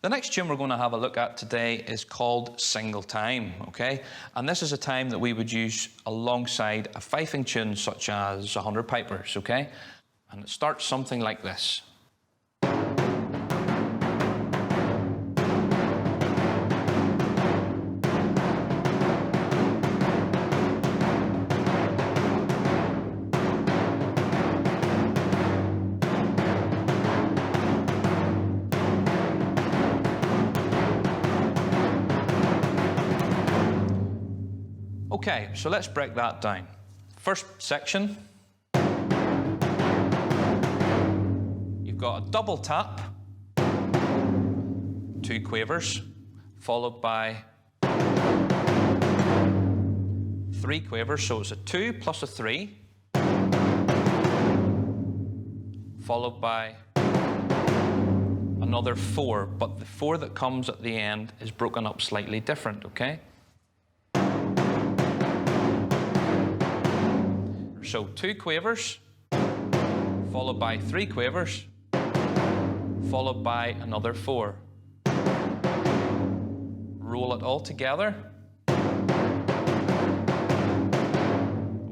The next tune we're going to have a look at today is called Single Time, okay? And this is a time that we would use alongside a fifing tune such as 100 Pipers, okay? And it starts something like this. Okay, so let's break that down. First section, you've got a double tap, 2 quavers, followed by 3 quavers, so it's a 2 plus a 3, followed by another 4, but the 4 that comes at the end is broken up slightly different, okay? So 2 quavers, followed by 3 quavers, followed by another 4. Roll it all together.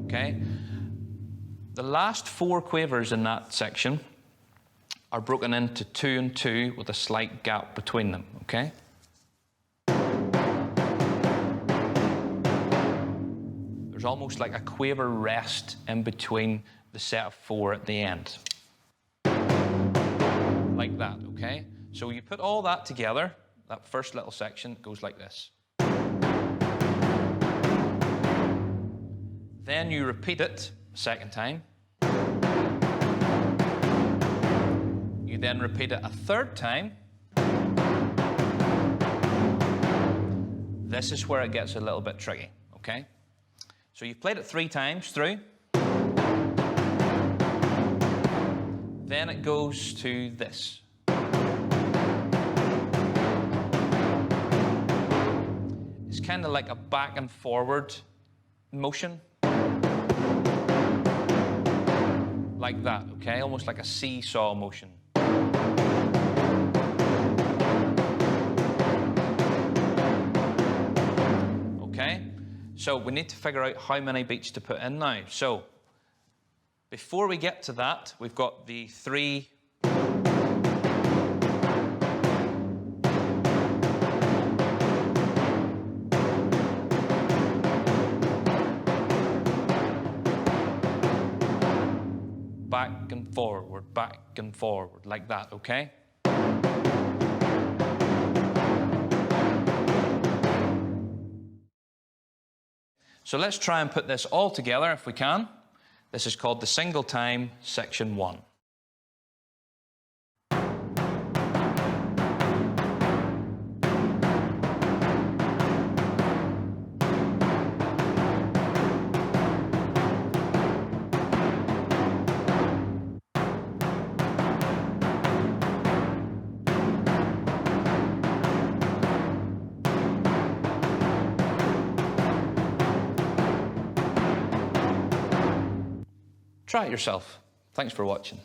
Okay. The last 4 quavers in that section are broken into 2 and 2 with a slight gap between them, okay? There's almost like a quaver rest in between the set of 4 at the end. Like that, okay? So you put all that together, that first little section goes like this. Then you repeat it a second time. You then repeat it a third time. This is where it gets a little bit tricky, okay? So you've played it 3 times through. Then it goes to this. It's kind of like a back and forward motion. Like that, okay? Almost like a seesaw motion. Okay? So we need to figure out how many beats to put in now. So before we get to that, we've got the 3 back and forward, like that, okay? So let's try and put this all together if we can. This is called the Single Time, Section 1. Try it yourself. Thanks for watching.